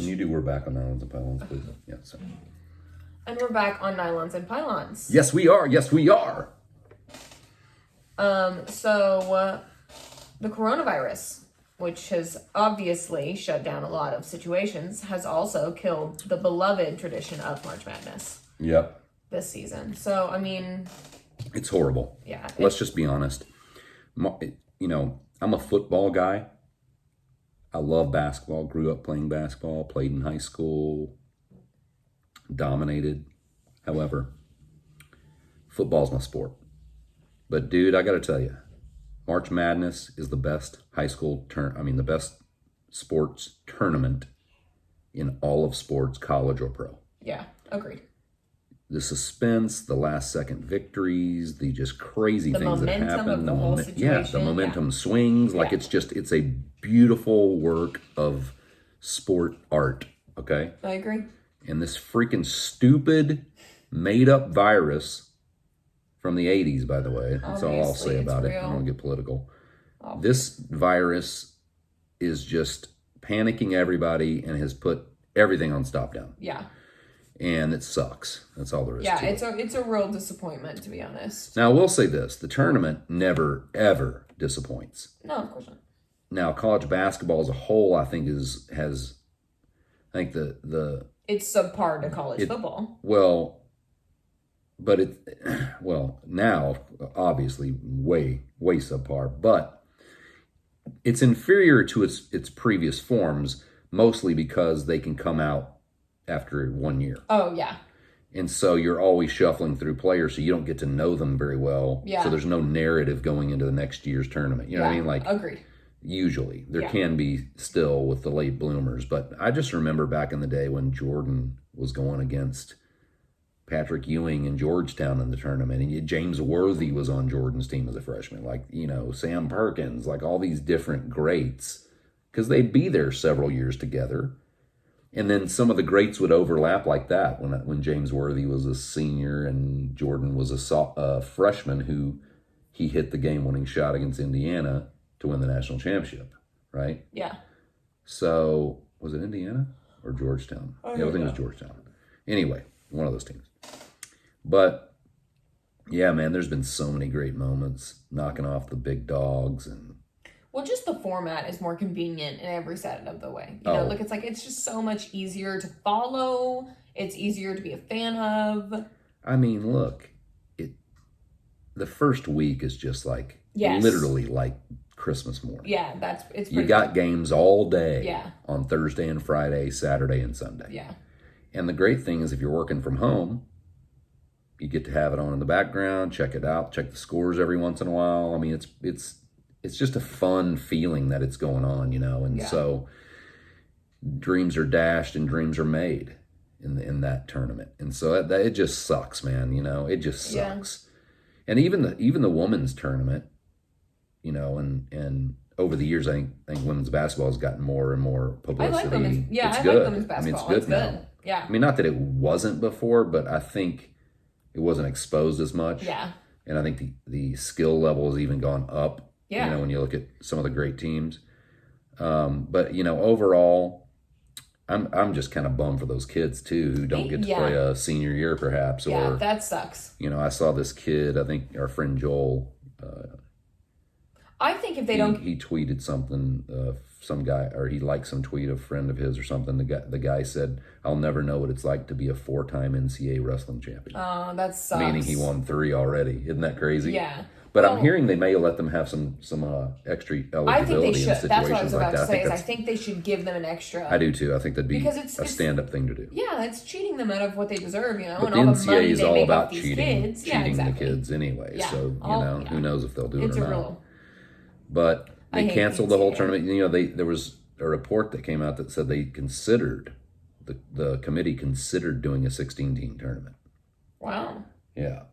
Can you do We're Back on Nylons and Pylons, please? Yeah, so. And we're back on Nylons and Pylons. Yes, we are. Yes, we are. So the coronavirus, which has obviously shut down a lot of situations, has also killed the beloved tradition of March Madness. Yep. This season. So, I mean... It's horrible. Yeah. Let's just be honest. You know, I'm a football guy. I love basketball. Grew up playing basketball. Played in high school. Dominated. However, football's my sport. But, dude, I got to tell you, March Madness is the best the best sports tournament in all of sports, college or pro. Yeah, agreed. The suspense, the last second victories, the just crazy things that happen. The whole situation. The momentum swings. Like it's a beautiful work of sport art. Okay? I agree. And this freaking stupid made up virus from the 80s, by the way. That's all I'll say about it. I don't want to get political. This virus is just panicking everybody and has put everything on stop down. Yeah. And it sucks. That's all there is to it. Yeah, it's a real disappointment, to be honest. Now, I will say this. The tournament never, ever disappoints. No, of course not. Now, college basketball as a whole, I think, it's subpar to college football. Now, obviously, way subpar. But it's inferior to its previous forms, mostly because they can come out after 1 year. Oh, yeah. And so you're always shuffling through players, so you don't get to know them very well. Yeah. So there's no narrative going into the next year's tournament. You know what I mean? Like, agreed. Usually. There can be still with the late bloomers. But I just remember back in the day when Jordan was going against Patrick Ewing in Georgetown in the tournament. And James Worthy was on Jordan's team as a freshman. Like, Sam Perkins, like all these different greats. Because they'd be there several years together. And then some of the greats would overlap like that when James Worthy was a senior and Jordan was a freshman who he hit the game-winning shot against Indiana to win the national championship, right? Yeah. So, was it Indiana or Georgetown? I think it was Georgetown. Anyway, one of those teams. But, yeah, man, there's been so many great moments knocking off the big dogs and... Well, just the format is more convenient in every set of the way. It's just so much easier to follow. It's easier to be a fan of. I mean, look, the first week is just like literally like Christmas morning. Yeah, you got games all day. Yeah. On Thursday and Friday, Saturday and Sunday. Yeah. And the great thing is if you're working from home, you get to have it on in the background, check it out, check the scores every once in a while. I mean, it's just a fun feeling that it's going on, and so dreams are dashed and dreams are made in that tournament. And so it just sucks, man, it just sucks. And even the women's tournament, and over the years, I think women's basketball has gotten more and more publicity. I like women's basketball. I mean, it's good now. Yeah. I mean, not that it wasn't before, but I think it wasn't exposed as much. Yeah. And I think the skill level has even gone up. Yeah. When you look at some of the great teams. But, overall, I'm just kind of bummed for those kids, too, who don't get to play a senior year, perhaps. Yeah, that sucks. I saw this kid, I think our friend Joel. I think if they don't... He tweeted something, some guy, or he liked some tweet of a friend of his or something. The guy said, "I'll never know what it's like to be a 4-time NCAA wrestling champion." Oh, that sucks. Meaning he won 3 already. Isn't that crazy? Yeah. But I'm hearing they may let them have some extra eligibility. I think they should. In situations that's what I was about like to that. say. I think they should give them an extra. I do too. I think that'd be a stand-up thing to do. Yeah, it's cheating them out of what they deserve, But and the all the NCAA money is they all make about off these cheating kids. the kids anyway. Yeah. So who knows if they'll do it's it or a not. But they canceled the whole tournament. There was a report that came out that said they considered the committee considered doing a 16-team tournament. Wow. Yeah,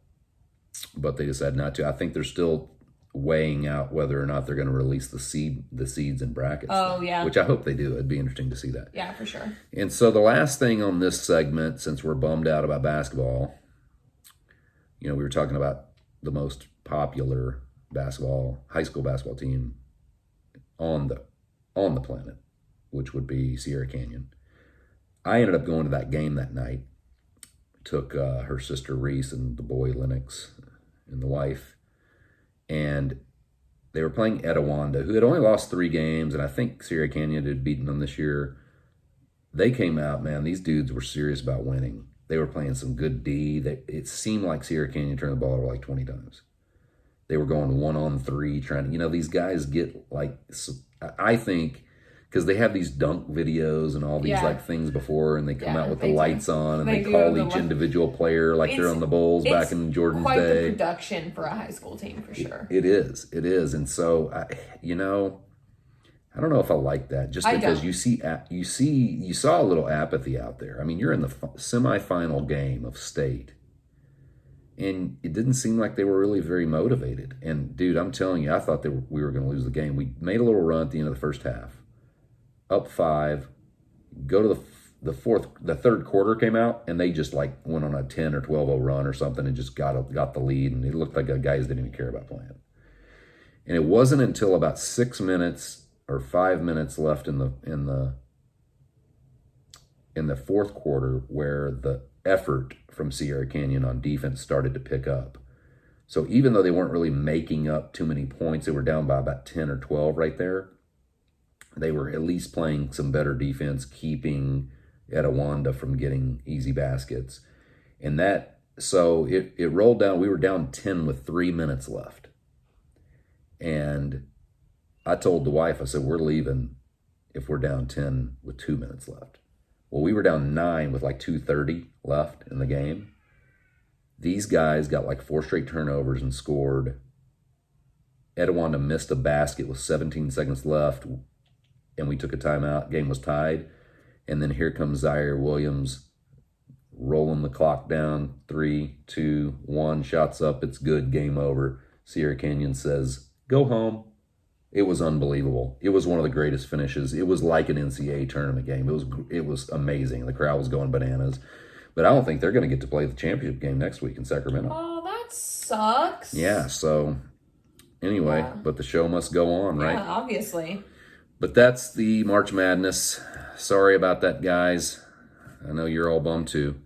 but they decided not to. I think they're still weighing out whether or not they're going to release the seeds and brackets. Oh, yeah. Which I hope they do. It'd be interesting to see that. Yeah, for sure. And so the last thing on this segment, since we're bummed out about basketball, we were talking about the most popular high school basketball team on the planet, which would be Sierra Canyon. I ended up going to that game that night. Took her sister Reese and the boy Lennox and the wife, and they were playing Etowanda, who had only lost 3 games, and I think Sierra Canyon had beaten them this year. They came out, man. These dudes were serious about winning. They were playing some good D. It seemed like Sierra Canyon turned the ball over like 20 times. They were going 1-on-3, trying to, these guys get like, I think, because they have these dunk videos and all these like things before, and they come out with the lights on, and they call each individual player like they're on the Bulls back in Jordan's day. Quite the production for a high school team, for sure. It is, and so I don't know if I like that, just because you saw a little apathy out there. I mean, you're in the semifinal game of state, and it didn't seem like they were really very motivated. And dude, I'm telling you, I thought we were going to lose the game. We made a little run at the end of the first half, up 5, go to the third quarter came out, and they just like went on a 10 or 12-0 run or something and just got the lead, and it looked like guys didn't even care about playing. And it wasn't until about 6 minutes or 5 minutes left in the fourth quarter where the effort from Sierra Canyon on defense started to pick up. So even though they weren't really making up too many points, they were down by about 10 or 12 right there. They were at least playing some better defense, keeping Etowanda from getting easy baskets. And so it rolled down. We were down 10 with 3 minutes left. And I told the wife, I said, we're leaving if we're down 10 with 2 minutes left. Well, we were down 9 with like 2:30 left in the game. These guys got like 4 straight turnovers and scored. Etowanda missed a basket with 17 seconds left, and we took a timeout. Game was tied. And then here comes Zaire Williams rolling the clock down. 3, 2, 1, shots up. It's good. Game over. Sierra Canyon says, go home. It was unbelievable. It was one of the greatest finishes. It was like an NCAA tournament game. It was amazing. The crowd was going bananas. But I don't think they're going to get to play the championship game next week in Sacramento. Oh, that sucks. Yeah, so anyway, but the show must go on, right? Yeah, obviously. But that's the March Madness. Sorry about that, guys. I know you're all bummed too.